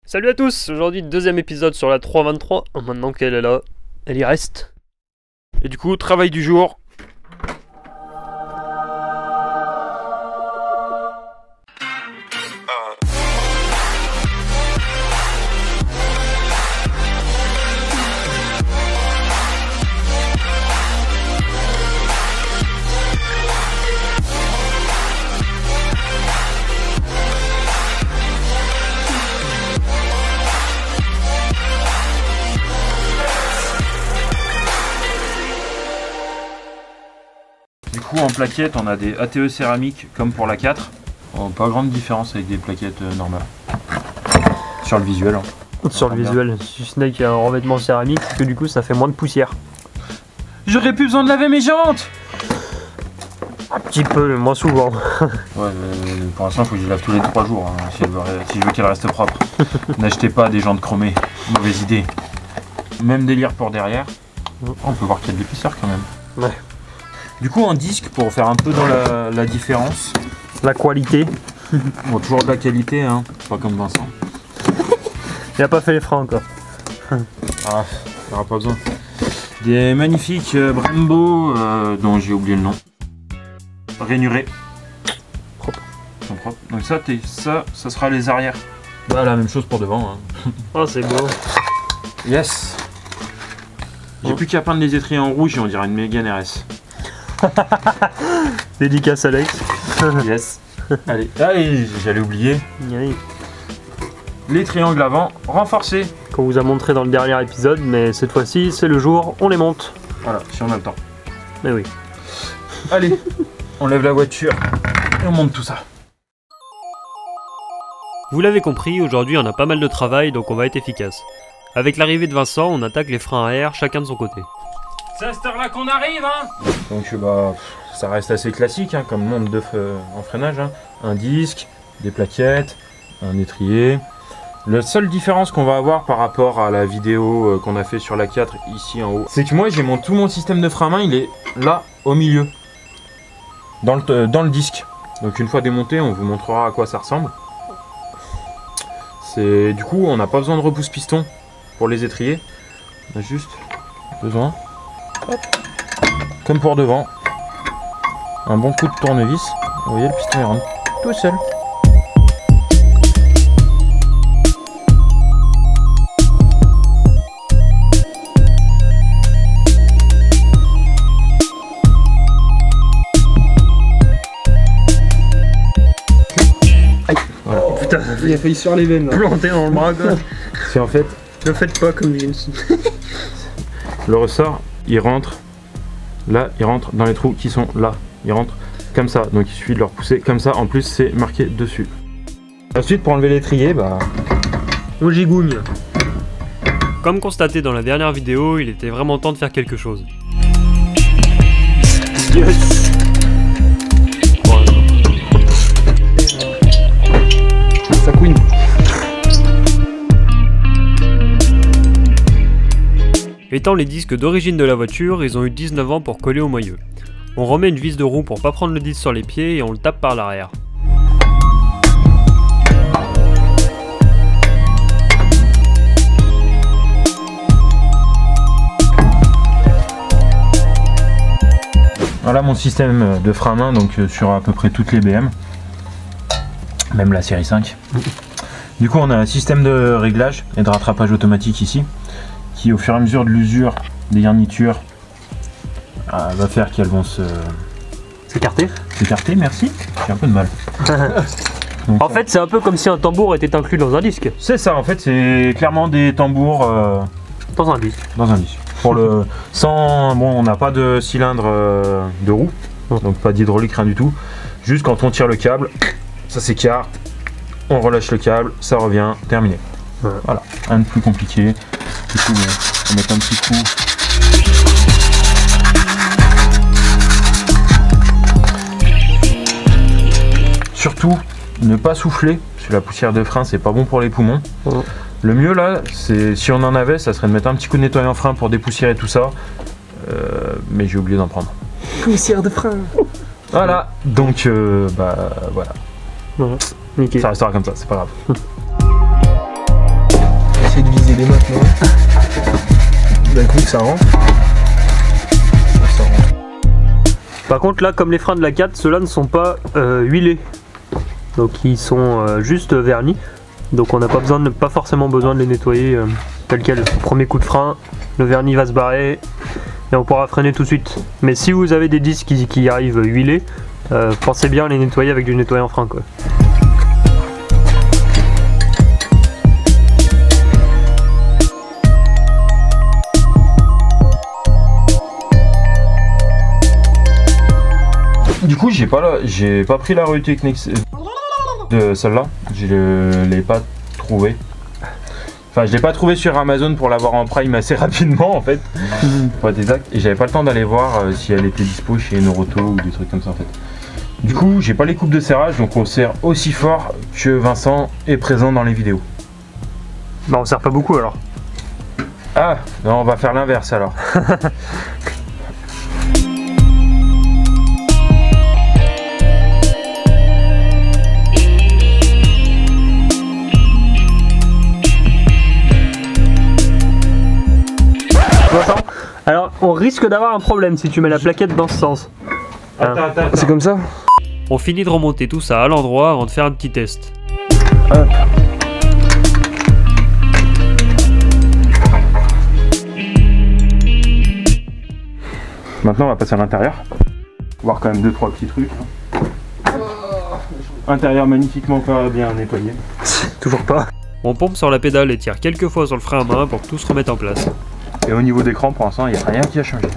Salut à tous, aujourd'hui deuxième épisode sur la 323, maintenant qu'elle est là, elle y reste. Et du coup, travail du jour. Du coup, en plaquettes, on a des ATE céramiques comme pour la 4. Oh, pas grande différence avec des plaquettes normales. Sur le visuel. Hein. Sur le visuel, si ce n'est qu'il y a un revêtement céramique, que du coup ça fait moins de poussière. J'aurais plus besoin de laver mes jantes! Un petit peu, mais moins souvent. Ouais, pour l'instant, il faut que je lave tous les 3 jours hein, si je veux qu'elles restent propres. N'achetez pas des jantes chromées, mauvaise idée. Même délire pour derrière. On peut voir qu'il y a de l'épaisseur quand même. Ouais. Du coup, en disque, pour faire un peu dans la différence. La qualité. Bon, toujours de la qualité, hein, pas comme Vincent. Il a pas fait les freins encore. Ah, il n'y aura pas besoin. Des magnifiques Brembo, dont j'ai oublié le nom. Rainurés. Propre. Sont propres. Donc ça sera les arrières. Bah, la même chose pour devant. Hein. Oh, c'est beau. Yes. J'ai plus qu'à peindre les étriers en rouge et on dirait une Mégane RS. Dédicace Alex. Yes. Allez, j'allais oublier. Oui. Les triangles avant renforcés. Qu'on vous a montré dans le dernier épisode, mais cette fois-ci c'est le jour, on les monte. Voilà, si on a le temps. Mais oui. Allez, on lève la voiture et on monte tout ça. Vous l'avez compris, aujourd'hui on a pas mal de travail, donc on va être efficace. Avec l'arrivée de Vincent, on attaque les freins à air, chacun de son côté. C'est à cette heure-là qu'on arrive, hein. Donc bah, ça reste assez classique, hein, comme monde de en freinage. Hein. Un disque, des plaquettes, un étrier. La seule différence qu'on va avoir par rapport à la vidéo qu'on a fait sur la 4 ici en haut, c'est que moi j'ai tout mon système de frein à main, il est là au milieu, dans le disque. Donc une fois démonté, on vous montrera à quoi ça ressemble. Du coup, on n'a pas besoin de repousse-piston pour les étriers. On a juste besoin, hop, comme pour devant, un bon coup de tournevis. Vous voyez, le piston il rentre tout seul. Voilà. Oh putain, il a failli sur les veines là. Planté dans le bras quoi. C'est en fait, Ne faites pas comme James. le ressort, il rentre là, il rentre dans les trous qui sont là. Il rentre comme ça, donc il suffit de le repousser comme ça. En plus, c'est marqué dessus. Ensuite, pour enlever l'étrier, bah, On gigougne. Comme constaté dans la dernière vidéo, il était vraiment temps de faire quelque chose. yes. Ça couine. Étant les disques d'origine de la voiture, ils ont eu 19 ans pour coller au moyeu. On remet une vis de roue pour pas prendre le disque sur les pieds et on le tape par l'arrière. Voilà mon système de frein à main, donc sur à peu près toutes les BM, même la série 5. Du coup, on a un système de réglage et de rattrapage automatique ici, qui au fur et à mesure de l'usure des garnitures va faire qu'elles vont S'écarter. s'écarter. Merci, j'ai un peu de mal. Donc, En fait, c'est un peu comme si un tambour était inclus dans un disque. c'est ça, en fait, c'est clairement des tambours Dans un disque. dans un disque. Pour le sans, bon, on n'a pas de cylindre de roue, donc pas d'hydraulique, rien du tout. Juste quand on tire le câble, ça s'écarte, on relâche le câble, ça revient, terminé. Ouais. Voilà, rien de plus compliqué. Du coup, on va mettre un petit coup. Surtout, ne pas souffler, parce que la poussière de frein, c'est pas bon pour les poumons. Ouais. Le mieux là, c'est si on en avait, ça serait de mettre un petit coup de nettoyant frein pour dépoussiérer tout ça. Mais j'ai oublié d'en prendre. Poussière de frein. Voilà, donc bah voilà. Ouais. Nickel. Ça restera comme ça, c'est pas grave. vu que ça rentre. Par contre là, comme les freins de la 4, ceux-là ne sont pas huilés. Donc ils sont juste vernis. Donc on n'a pas forcément besoin de les nettoyer tel quel. Premier coup de frein, le vernis va se barrer et on pourra freiner tout de suite. Mais si vous avez des disques qui arrivent huilés, pensez bien à les nettoyer avec du nettoyant frein quoi. Du coup, j'ai pas pris la rue technique de celle-là. Je l'ai pas trouvé. Enfin, je l'ai pas trouvé sur Amazon pour l'avoir en prime assez rapidement en fait. Pour être exact. Et j'avais pas le temps d'aller voir si elle était dispo chez Noroto ou des trucs comme ça en fait. Du coup, j'ai pas les coupes de serrage, donc on serre aussi fort que Vincent est présent dans les vidéos. Bah on serre pas beaucoup alors. Ah, non, on va faire l'inverse alors. Alors on risque d'avoir un problème si tu mets la plaquette dans ce sens. Attends. C'est comme ça? On finit de remonter tout ça à l'endroit avant de faire un petit test. Hop. Maintenant on va passer à l'intérieur. Voir quand même 2-3 petits trucs. Intérieur magnifiquement pas bien nettoyé. Toujours pas. On pompe sur la pédale et tire quelques fois sur le frein à main pour que tout se remette en place. Et au niveau d'écran, pour l'instant, il n'y a rien qui a changé.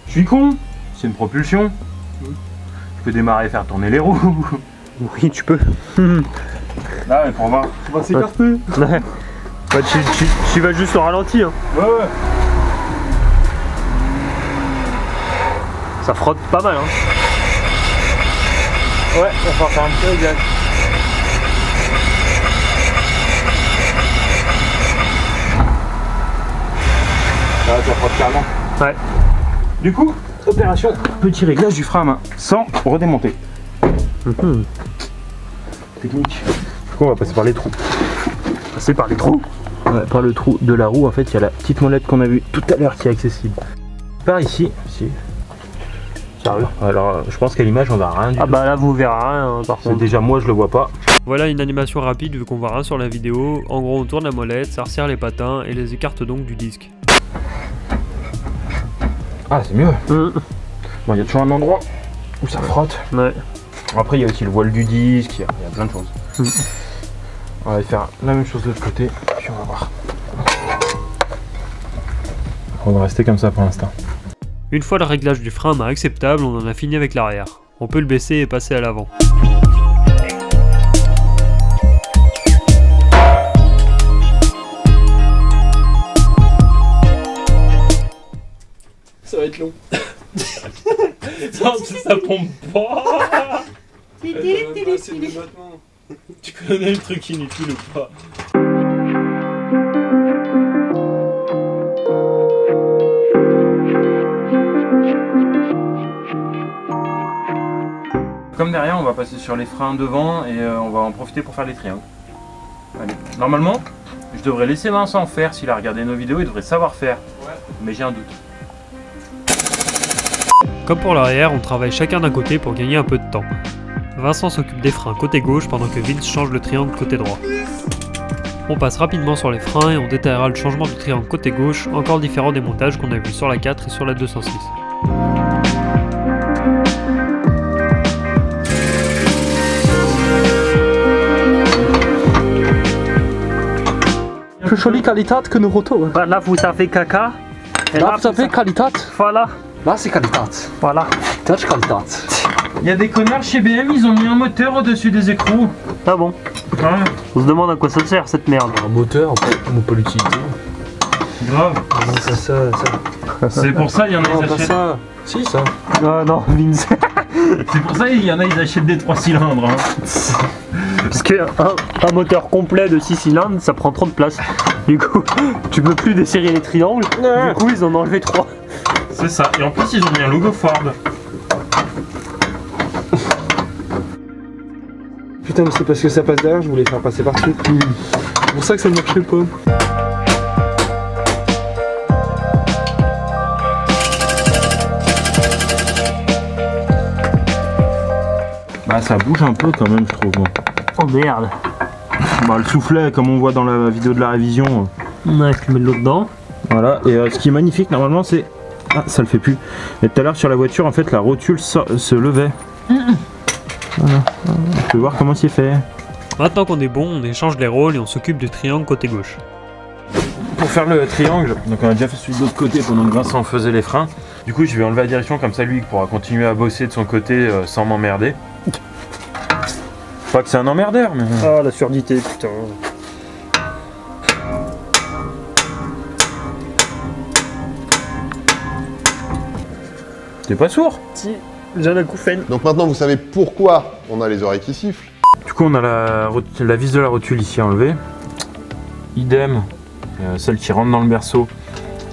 Je suis con, c'est une propulsion. Je peux démarrer et faire tourner les roues. Oui, tu peux. Là, mais pour voir, on va s'écarter. Ouais. Bah, tu vas juste au ralenti. Hein. Ouais. Ça frotte pas mal. Hein. Ouais, on va faire un petit réglage. Là, ça frotte carrément. Ouais. Du coup, opération petit réglage du frein à main sans redémonter. Technique. Du coup, on va passer par les trous. Passer par les trous? Ouais, par le trou de la roue, en fait, il y a la petite molette qu'on a vue tout à l'heure qui est accessible. Par ici. Sérieux? Alors, je pense qu'à l'image, on verra rien du tout. Ah bah là, vous verrez rien, par contre. Déjà, moi, je le vois pas. Voilà une animation rapide vu qu'on voit rien sur la vidéo. En gros, on tourne la molette, ça resserre les patins et les écarte donc du disque. Ah, c'est mieux. Bon, il y a toujours un endroit où ça frotte. Ouais. Après, il y a aussi le voile du disque, il y a plein de choses. On va faire la même chose de l'autre côté, puis on va voir. On va rester comme ça pour l'instant. Une fois le réglage du frein à main acceptable, on en a fini avec l'arrière. On peut le baisser et passer à l'avant. Ça va être long. Non, ça pompe pas. Tu connais le truc inutile ou pas? Comme derrière, on va passer sur les freins devant et on va en profiter pour faire les triangles. Allez. Normalement, je devrais laisser Vincent faire. S'il a regardé nos vidéos, il devrait savoir faire. Ouais. Mais j'ai un doute. Comme pour l'arrière, on travaille chacun d'un côté pour gagner un peu de temps. Vincent s'occupe des freins côté gauche pendant que Vince change le triangle côté droit. On passe rapidement sur les freins et on détaillera le changement du triangle côté gauche, encore différent des montages qu'on a vus sur la 4 et sur la 206. Plus jolie qualité que Noroto. Bah, là vous avez caca. Et Là vous avez qualité. Voilà. Là c'est qualité. Voilà. Touch qualité. Il y a des connards chez BM, ils ont mis un moteur au-dessus des écrous. Ah bon? Ouais. On se demande à quoi ça sert cette merde. Un moteur, on peut l'utiliser. Grave. Ça. C'est pour ça il y en a Non, ils pas achètent. ça. Si, ça. Ah non, Vince. C'est pour ça il y en a ils achètent des 3 cylindres. Hein. Parce que un moteur complet de 6 cylindres, ça prend trop de place. Du coup, tu peux plus desserrer les triangles. Du coup, ils en ont enlevé 3. C'est ça. Et en plus ils ont mis un logo Ford. Putain, mais c'est parce que ça passe derrière, je voulais faire passer par-dessus. C'est pour ça que ça ne marchait pas. Ah, ça bouge un peu quand même, je trouve. Bon. Oh merde. Bah, le soufflet, comme on voit dans la vidéo de la révision. Ouais, tu mets de l'eau dedans. Voilà, et ce qui est magnifique normalement c'est... Ah, ça le fait plus. Mais tout à l'heure sur la voiture, en fait, la rotule se levait. Voilà. On peut voir comment c'est fait. Maintenant qu'on est bon, on échange les rôles et on s'occupe du triangle côté gauche. Pour faire le triangle, donc on a déjà fait celui de l'autre côté pendant que Vincent faisait les freins. Du coup, je vais enlever la direction, comme ça lui il pourra continuer à bosser de son côté sans m'emmerder. Pas que c'est un emmerdeur, mais... Ah, la surdité, putain. T'es pas sourd? Si, j'ai un acouphène. Donc maintenant vous savez pourquoi on a les oreilles qui sifflent. Du coup, on a la vis de la rotule ici enlevée. Idem, celle qui rentre dans le berceau,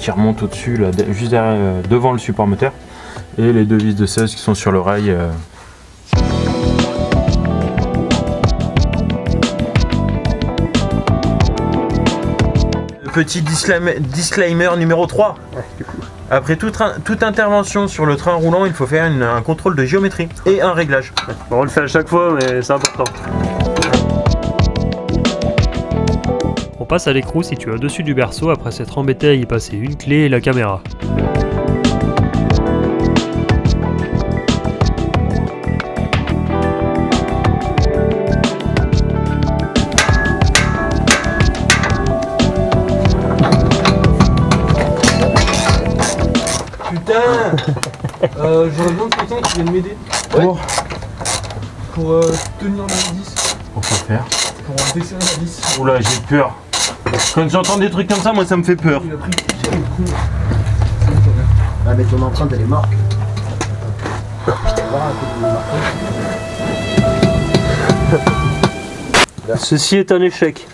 qui remonte au-dessus, là, juste derrière, devant le support moteur. Et les deux vis de 16 qui sont sur l'oreille. Petit disclaimer numéro 3. Ouais, du coup. Après toute intervention sur le train roulant, il faut faire un contrôle de géométrie et un réglage. Bon, on le fait à chaque fois, mais c'est important. On passe à l'écrou situé au-dessus du berceau après s'être embêté à y passer une clé et la caméra. J'aurais besoin de quelqu'un qui vienne m'aider. Pour tenir la vis. Pourquoi faire? Pour desserrer la vis. Oula, j'ai peur. Quand j'entends des trucs comme ça, moi ça me fait peur. Il a pris le cher, le con. Ah mais ton empreinte elle est morte. Ceci est un échec.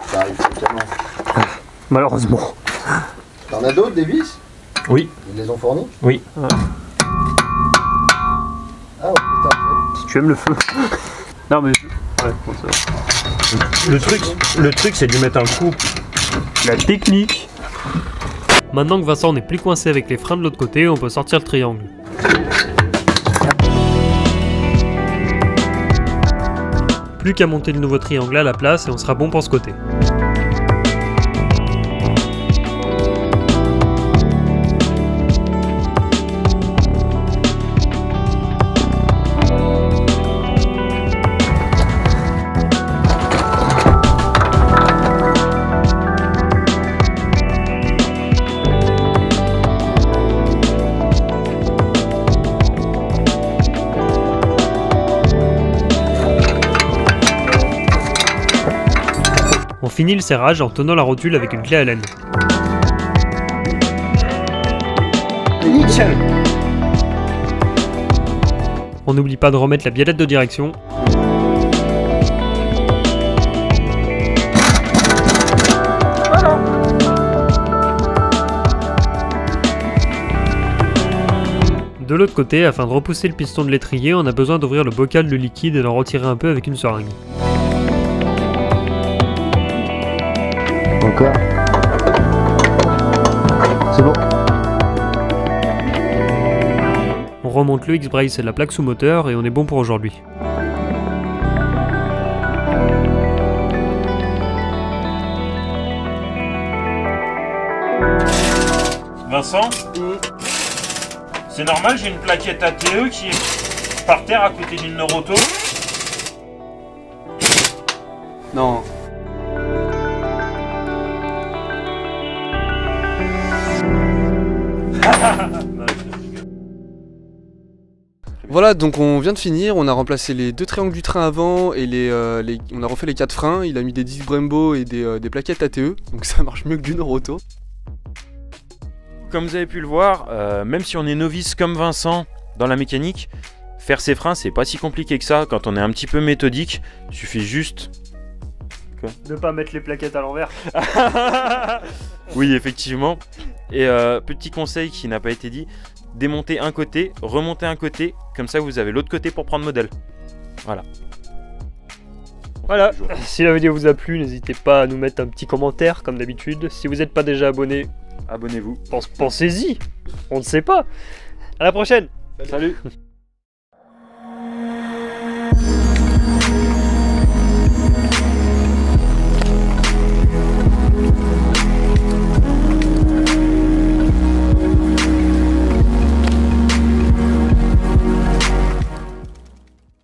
Ça arrive fréquemment. Malheureusement. T'en as d'autres des vis? Oui. Ils les ont fournis? Oui. Ah ouais, putain, Si tu aimes le feu. Non mais... Ouais, bon, ça va. Le truc c'est de lui mettre un coup. La technique. Maintenant que Vincent n'est plus coincé avec les freins de l'autre côté, on peut sortir le triangle. Plus qu'à monter le nouveau triangle à la place et on sera bon pour ce côté. On finit le serrage en tenant la rotule avec une clé à laine. Nickel. On n'oublie pas de remettre la biellette de direction. De l'autre côté, afin de repousser le piston de l'étrier, on a besoin d'ouvrir le bocal de liquide et d'en retirer un peu avec une seringue. Encore. C'est bon. On remonte le X-Brace et la plaque sous moteur et on est bon pour aujourd'hui. Vincent, c'est normal, j'ai une plaquette ATE qui est par terre à côté d'une roto. Non. Voilà, donc on vient de finir, on a remplacé les deux triangles du train avant et on a refait les 4 freins, il a mis des disques Brembo et des plaquettes ATE, donc ça marche mieux que d'une roto. Comme vous avez pu le voir, même si on est novice comme Vincent dans la mécanique, faire ses freins c'est pas si compliqué que ça quand on est un petit peu méthodique, il suffit juste... De pas mettre les plaquettes à l'envers. Oui, effectivement. Et petit conseil qui n'a pas été dit, démonter un côté, remonter un côté, comme ça vous avez l'autre côté pour prendre modèle. Voilà. Voilà, si la vidéo vous a plu, n'hésitez pas à nous mettre un petit commentaire comme d'habitude. Si vous n'êtes pas déjà abonné, Abonnez-vous. pensez-y, on ne sait pas. À la prochaine. Salut.